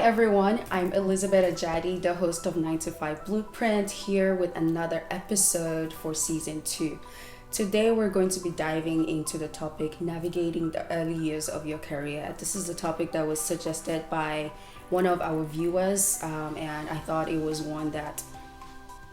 everyone, I'm Elizabeth Ajadi, the host of 9 to 5 Blueprint, here with another episode for season 2. Today we're going to be diving into the topic navigating the early years of your career. This is a topic that was suggested by one of our viewers, and I thought it was one that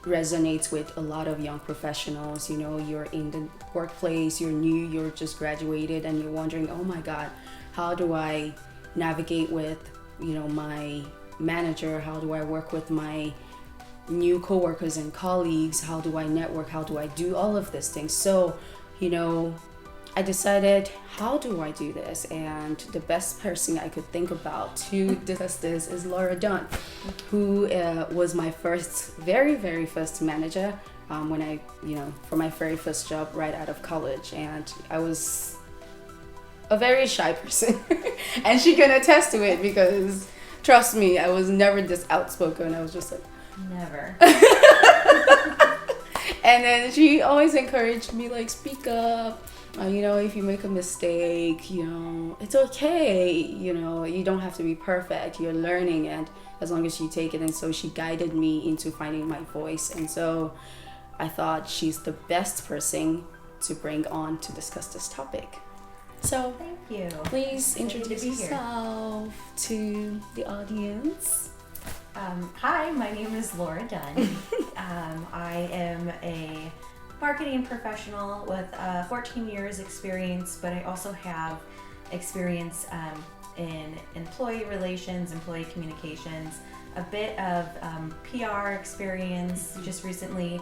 resonates with a lot of young professionals. You know, you're in the workplace, you're new, you're just graduated, and you're wondering, oh my God, how do I navigate with, my manager? How do I work with my new coworkers and colleagues? How do I network? How do I do all of these things? So, I decided, how do I do this? And the best person I could think about to discuss this is Laura Dunn, who was my very first manager when I, for my very first job right out of college. And I was a very shy person and she can attest to it because trust me, I was never this outspoken. I was just like, never. And then she always encouraged me, like, speak up. If you make a mistake, it's okay. You don't have to be perfect. You're learning, and as long as you take it. And so she guided me into finding my voice. And so I thought she's the best person to bring on to discuss this topic. So thank you. Please introduce yourself to the audience. Hi, my name is Laura Dunn. I am a marketing professional with 14 years experience, but I also have experience in employee relations, employee communications, a bit of PR experience, just recently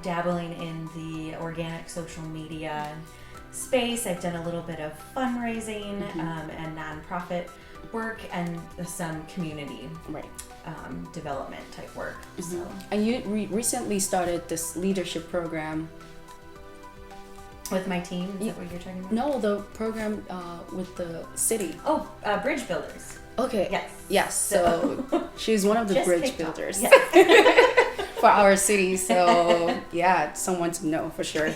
dabbling in the organic social media space. I've done a little bit of fundraising and nonprofit work and some community development type work. So. And you recently started this leadership program with my team. Is that what you're talking about? No, the program with the city. Oh, Bridge Builders. Okay. Yes. So she's one of the bridge builders. Yes. For our city. So yeah, someone to know for sure.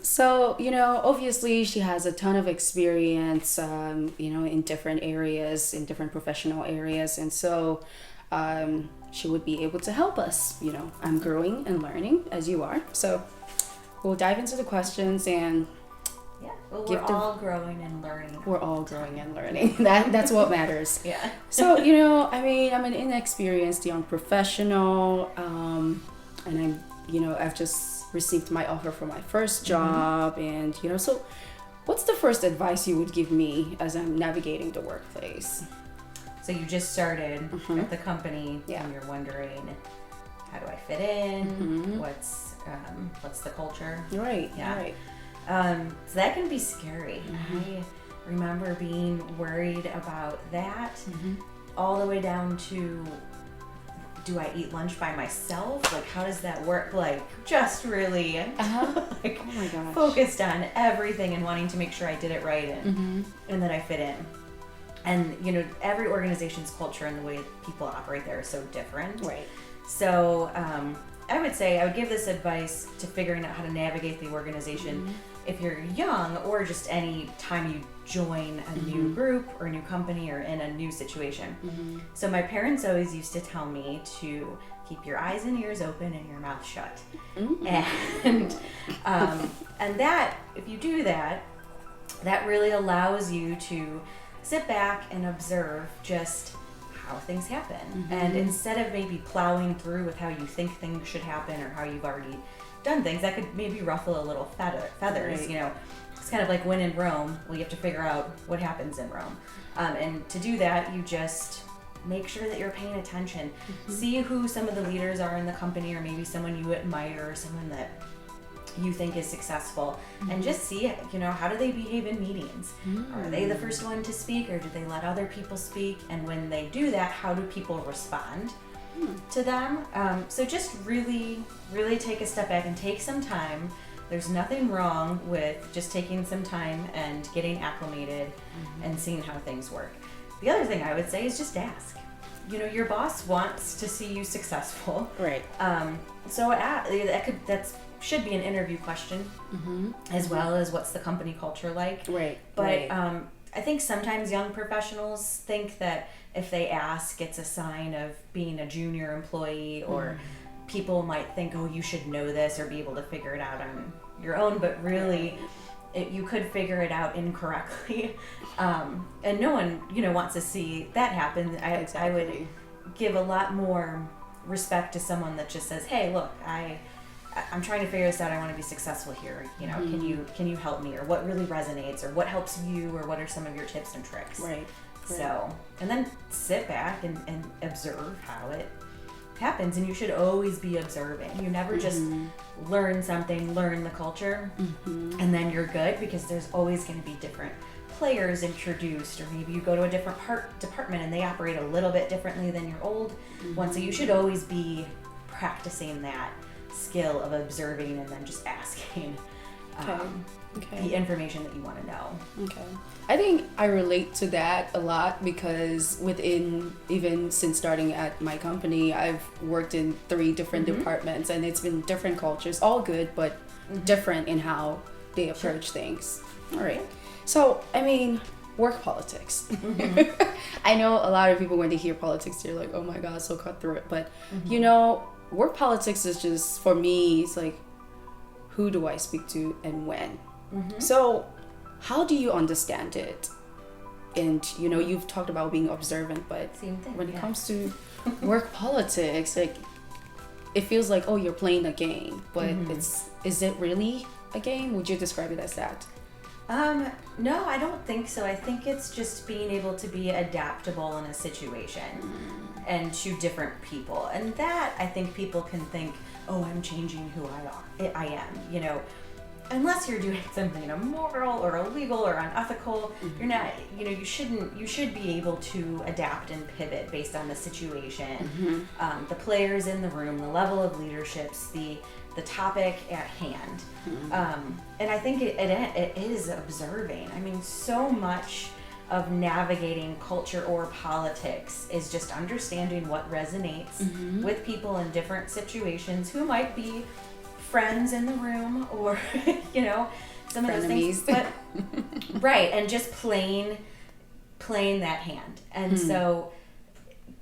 So obviously she has a ton of experience in different areas, in different professional areas, and so she would be able to help us. I'm growing and learning as you are, so we'll dive into the questions. And we're all growing and learning. We're all growing and learning. That's what matters. Yeah. So, I'm an inexperienced young professional, and I've just received my offer for my first job, and so what's the first advice you would give me as I'm navigating the workplace? So you just started at the company, and you're wondering, how do I fit in? What's the culture? Right. Yeah. Right. So that can be scary. I remember being worried about that, all the way down to, do I eat lunch by myself? Like, how does that work? Like, just really oh my gosh, focused on everything and wanting to make sure I did it right and that I fit in. And, every organization's culture and the way people operate there is so different. Right. So I would say I would give this advice to figuring out how to navigate the organization if you're young, or just any time you join a new group or a new company or in a new situation. So my parents always used to tell me to keep your eyes and ears open and your mouth shut. And that, if you do that, that really allows you to sit back and observe just how things happen. And instead of maybe plowing through with how you think things should happen or how you've already done things, that could maybe ruffle a little feathers. Right. It's kind of like when in Rome, well, you have to figure out what happens in Rome. And to do that, you just make sure that you're paying attention. See who some of the leaders are in the company, or maybe someone you admire, or someone that you think is successful, and just see, how do they behave in meetings? Are they the first one to speak, or do they let other people speak? And when they do that, how do people respond to them? So just really, really take a step back and take some time. There's nothing wrong with just taking some time and getting acclimated and seeing how things work. The other thing I would say is just ask. Your boss wants to see you successful. Right. So that should be an interview question, as well as what's the company culture like. Right. But right. I think sometimes young professionals think that if they ask, it's a sign of being a junior employee, or people might think, oh, you should know this or be able to figure it out on your own, but really you could figure it out incorrectly. And no one, wants to see that happen. I would give a lot more respect to someone that just says, hey, look, I'm trying to figure this out. I want to be successful here. Can you help me? Or what really resonates? Or what helps you? Or what are some of your tips and tricks? Right. So, and then sit back and observe how it happens. And you should always be observing. You never just learn the culture, and then you're good, because there's always going to be different players introduced, or maybe you go to a different department and they operate a little bit differently than your old one. So you should always be practicing that skill of observing and then just asking the information that you want to know. Okay. I think I relate to that a lot, because even since starting at my company, I've worked in 3 different departments, and it's been different cultures, all good, but different in how they approach things. All right. So, work politics. I know a lot of people, when they hear politics, they're like, oh my God, so cutthroat. But, work politics is just, for me, it's like, who do I speak to and when? So, how do you understand it? And, you've talked about being observant, but Same thing, when it comes to work politics, like, it feels like, oh, you're playing a game, but is it really a game? Would you describe it as that? No, I don't think so. I think it's just being able to be adaptable in a situation and to different people. And that, I think people can think, oh, I'm changing who I am, unless you're doing something immoral or illegal or unethical. You're not, you should be able to adapt and pivot based on the situation, the players in the room, the level of leaderships, the topic at hand. And I think it is observing. So much of navigating culture or politics is just understanding what resonates with people in different situations, who might be friends in the room, or some of those things, but right, and just playing that hand. And so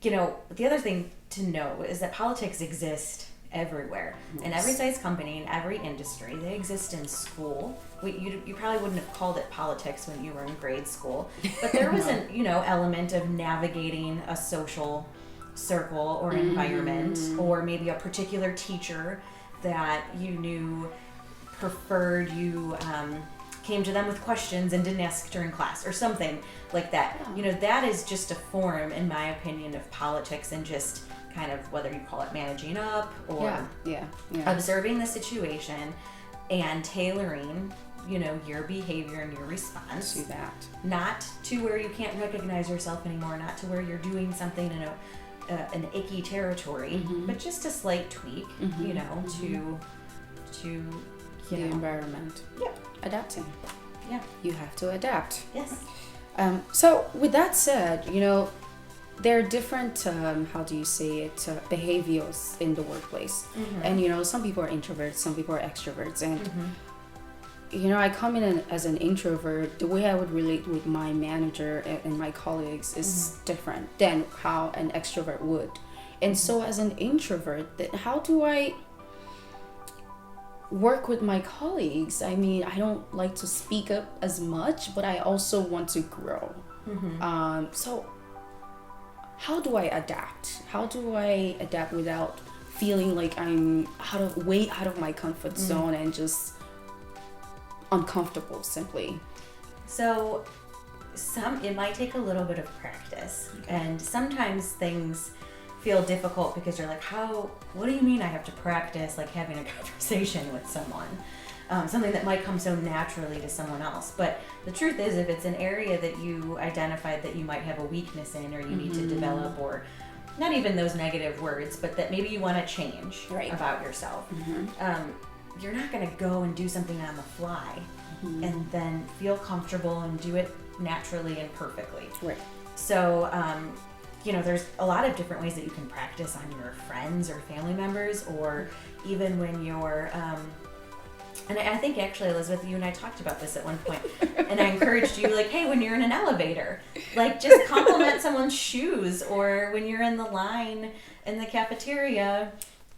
the other thing to know is that politics exist everywhere, in every size company, in every industry. They exist in school. You probably wouldn't have called it politics when you were in grade school, but there was an element of navigating a social circle or environment, or maybe a particular teacher that you knew preferred you came to them with questions and didn't ask during class, or something like that. That is just a form, in my opinion, of politics, and just kind of, whether you call it managing up or observing the situation and tailoring your behavior and your response to that, not to where you can't recognize yourself anymore, not to where you're doing something in an icky territory, but just a slight tweak, to the environment. Adapting. You have to adapt. Yes. So with that said, there are different, how do you say it, behaviors in the workplace. And, some people are introverts, some people are extroverts. And, I come in as an introvert. The way I would relate with my manager and my colleagues is different than how an extrovert would. And so as an introvert, how do I work with my colleagues? I don't like to speak up as much, but I also want to grow. So how do I adapt? How do I adapt without feeling like I'm way out of my comfort zone and just uncomfortable simply? So it might take a little bit of practice, and sometimes things feel difficult because you're like, what do you mean I have to practice like having a conversation with someone? Something that might come so naturally to someone else. But the truth is, if it's an area that you identified that you might have a weakness in, or you need to develop, or not even those negative words, but that maybe you want to change about yourself, you're not going to go and do something on the fly and then feel comfortable and do it naturally and perfectly. Right. So, there's a lot of different ways that you can practice on your friends or family members, or even when you're And I think actually, Elizabeth, you and I talked about this at one point, and I encouraged you, like, hey, when you're in an elevator, like, just compliment someone's shoes, or when you're in the line in the cafeteria,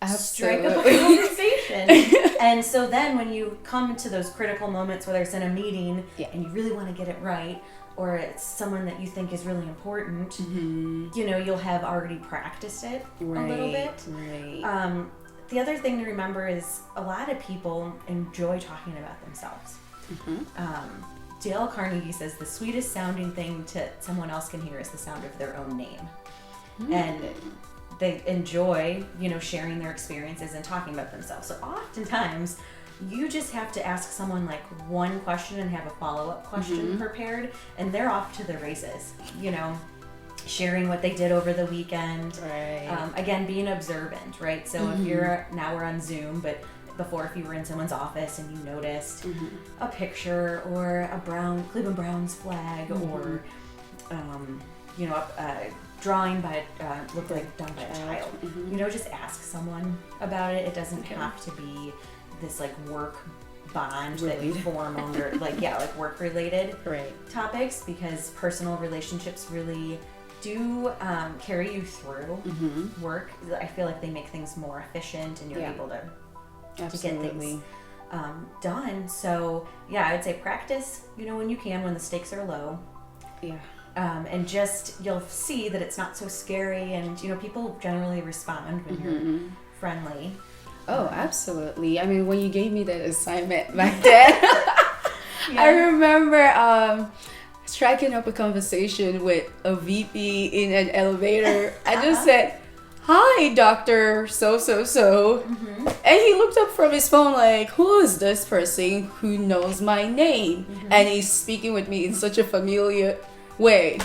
strike up a conversation. And so then when you come to those critical moments, whether it's in a meeting and you really want to get it right, or it's someone that you think is really important, you know, you'll have already practiced it a little bit. Right. The other thing to remember is a lot of people enjoy talking about themselves. Dale Carnegie says the sweetest sounding thing to someone else can hear is the sound of their own name. And they enjoy, you know, sharing their experiences and talking about themselves. So oftentimes, you just have to ask someone like one question and have a follow-up question prepared, and they're off to the races, you know, sharing what they did over the weekend. Right. Again, being observant, right? So if you're, now we're on Zoom, but before, if you were in someone's office and you noticed a picture or a Cleveland Browns flag or, you know, a drawing by, looked like done by a child, you know, just ask someone about it. It doesn't have to be this like work bond that you form under like work related topics, because personal relationships really do carry you through work. I feel like they make things more efficient, and you're able to get things done. So yeah, I would say practice, you know, when you can, when the stakes are low. And just, you'll see that it's not so scary, and you know, people generally respond when you're friendly. Oh, absolutely. I mean, when you gave me that assignment back then, I remember striking up a conversation with a VP in an elevator. I just said, "Hi, Dr. So. And he looked up from his phone like, who is this person who knows my name? And he's speaking with me in such a familiar way.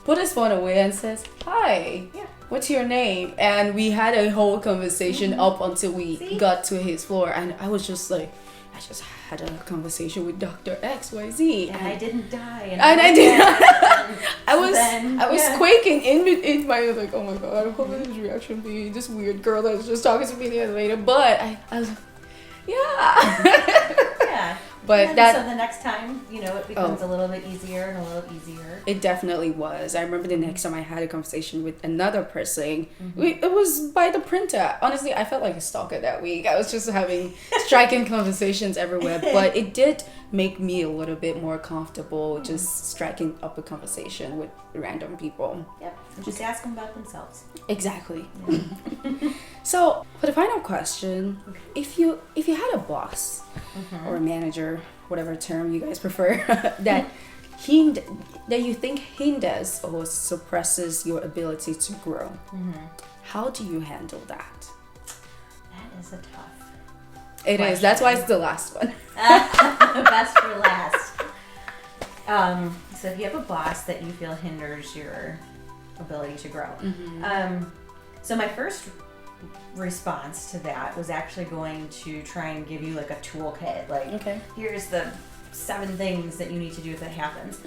Put his phone away and says, "Hi, what's your name?" And we had a whole conversation up until we got to his floor. And I was just like, I just had a conversation with Dr. XYZ. And I didn't die. And I did not. I was quaking in my, like, oh my God, I hope his reaction will be this weird girl that was just talking to me in the elevator. But I was like, yeah. But so the next time, you know, it becomes a little bit easier and a little easier. It definitely was. I remember the next time I had a conversation with another person, it was by the printer. Honestly, I felt like a stalker that week. I was just having striking conversations everywhere, but it did make me a little bit more comfortable just striking up a conversation with random people. Yep. And just ask them about themselves. Exactly. So, for the final question, if you had a boss or a manager, whatever term you guys prefer, that you think hinders or suppresses your ability to grow, how do you handle that? That is a tough It question. is. That's why it's the last one. Best for last. So if you have a boss that you feel hinders your ability to grow. So my first response to that was actually going to try and give you like a toolkit. Like, here's the 7 things that you need to do if that happens.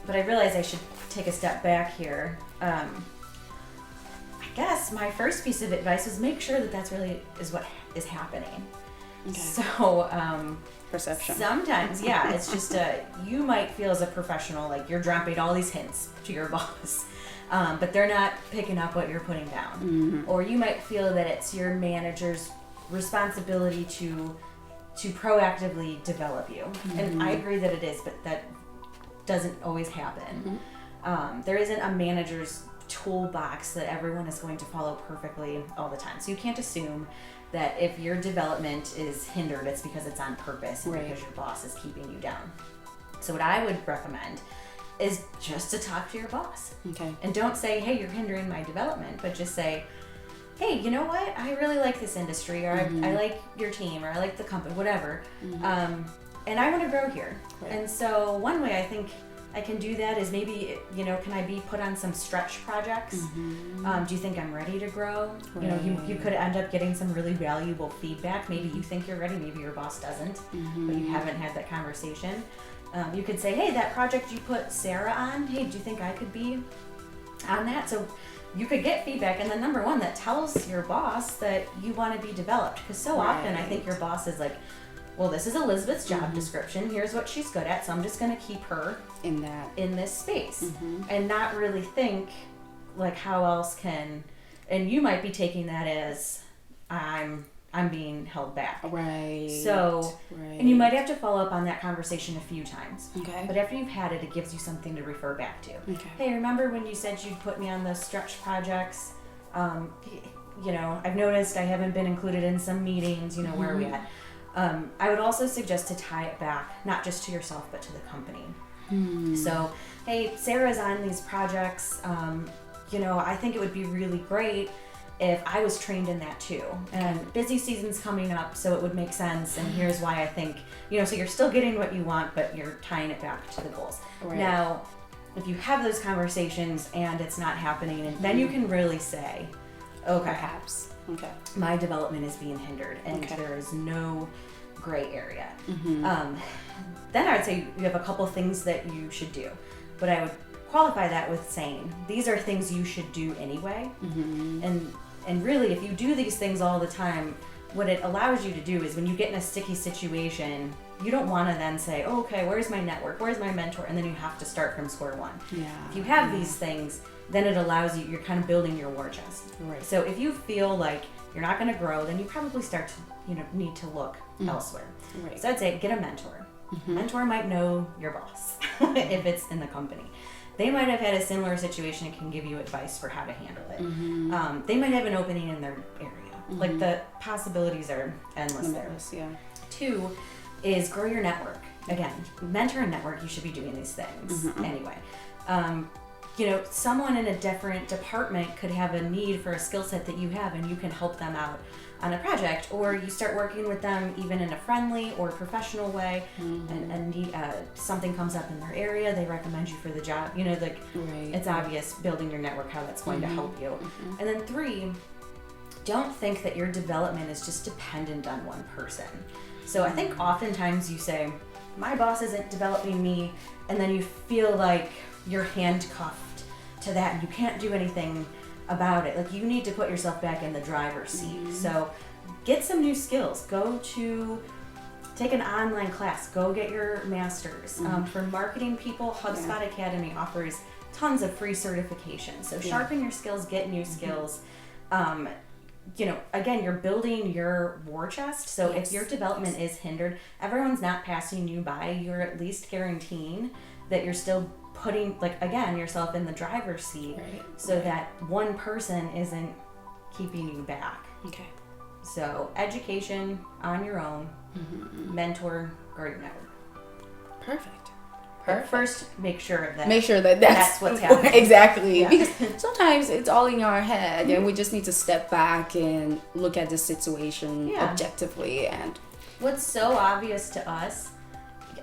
But I realized I should take a step back here. I guess my first piece of advice was make sure that that's really is what is happening. So Perception. Sometimes, it's just you might feel as a professional like you're dropping all these hints to your boss. But they're not picking up what you're putting down. Or you might feel that it's your manager's responsibility to proactively develop you. And I agree that it is, but that doesn't always happen. There isn't a manager's toolbox that everyone is going to follow perfectly all the time. So you can't assume that if your development is hindered, it's because it's on purpose and because your boss is keeping you down. So what I would recommend is just to talk to your boss. And don't say, hey, you're hindering my development, but just say, hey, you know what? I really like this industry, or I like your team, or I like the company, whatever. And I want to grow here. And so one way I think I can do that is maybe, you know, can I be put on some stretch projects? Do you think I'm ready to grow? You know, you could end up getting some really valuable feedback. Maybe you think you're ready, maybe your boss doesn't, but you haven't had that conversation. You could say, hey, that project you put Sarah on, hey, do you think I could be on that? So you could get feedback, and then number one, that tells your boss that you want to be developed. Because so often I think your boss is like well, this is Elizabeth's job description. Here's what she's good at, so I'm just going to keep her in this space, and not really think like how else can. And you might be taking that as I'm being held back. Right. So, and you might have to follow up on that conversation a few times. Okay. But after you've had it, it gives you something to refer back to. Okay. Hey, remember when you said you'd put me on those stretch projects? You know, I've noticed I haven't been included in some meetings. You know, where are we at? I would also suggest to tie it back, not just to yourself, but to the company. So, hey, Sarah's on these projects. You know, I think it would be really great if I was trained in that too. And busy season's coming up, so it would make sense. And here's why I think, you know, so you're still getting what you want, but you're tying it back to the goals. Right. Now, if you have those conversations and it's not happening, and then you can really say, okay, perhaps. Okay. My development is being hindered, and there is no gray area. Then I would say you have a couple things that you should do, but I would qualify that with saying these are things you should do anyway. And really, if you do these things all the time, what it allows you to do is when you get in a sticky situation, you don't want to then say, oh, okay, where's my network, where's my mentor, and then you have to start from square one. If you have these things, then it allows you, you're kind of building your war chest. So if you feel like you're not going to grow, then you probably start to, you know, need to look elsewhere. So I'd say get a mentor. Mentor might know your boss if it's in the company. They might have had a similar situation and can give you advice for how to handle it. They might have an opening in their area. Like the possibilities are endless there. 2 is grow your network. Again, mentor and network, you should be doing these things anyway. You know, someone in a different department could have a need for a skill set that you have, and you can help them out on a project, or you start working with them even in a friendly or professional way, and something comes up in their area, they recommend you for the job. You know, like it's obvious building your network how that's going to help you. And then 3, don't think that your development is just dependent on one person. So I think oftentimes you say, my boss isn't developing me, and then you feel like you're handcuffed to that and you can't do anything about it. Like, you need to put yourself back in the driver's seat. So get some new skills. Go to take an online class. Go get your master's. For marketing people, HubSpot Academy offers tons of free certifications. So sharpen your skills, get new skills. You know, again, you're building your war chest. So if your development is hindered, everyone's not passing you by. You're at least guaranteeing that you're still putting, like, again, yourself in the driver's seat, so that one person isn't keeping you back. So education on your own, mentor, grow your network. Perfect. But first, make sure that that's what's happening. Exactly. Because sometimes it's all in our head, and we just need to step back and look at the situation objectively. And what's so obvious to us,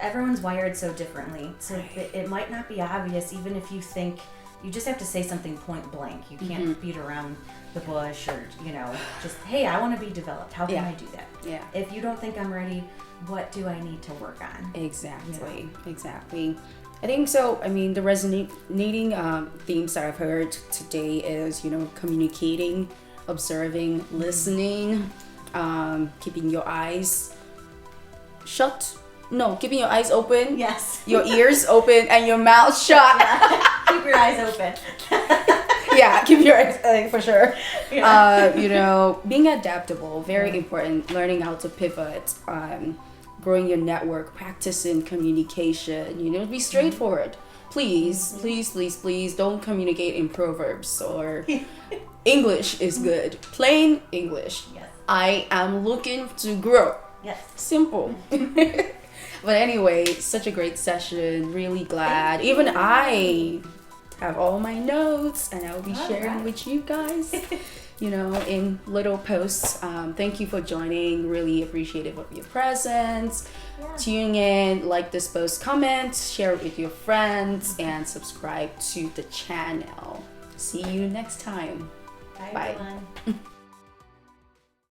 everyone's wired so differently, so it might not be obvious, even if you think. You just have to say something point blank. You can't beat around the bush, or, you know, just, hey, I want to be developed. How can I do that? If you don't think I'm ready, what do I need to work on? Exactly. I think so. I mean, the resonating themes that I've heard today is, you know, communicating, observing, listening, keeping your eyes shut. No, keeping your eyes open. Yes. Your ears open and your mouth shut. Keep your eyes open. Keep your eyes for sure. You know, being adaptable, very important. Learning how to pivot, growing your network, practicing communication. You know, be straightforward. Please don't communicate in proverbs or English is good. Plain English. I am looking to grow. Simple. But anyway, such a great session. Really glad. Even I have all my notes, and I'll be sharing with you guys, you know, in little posts. Thank you for joining. Really appreciative of your presence. Tune in, like this post, comment, share it with your friends, and subscribe to the channel. See you next time. Bye. Everyone.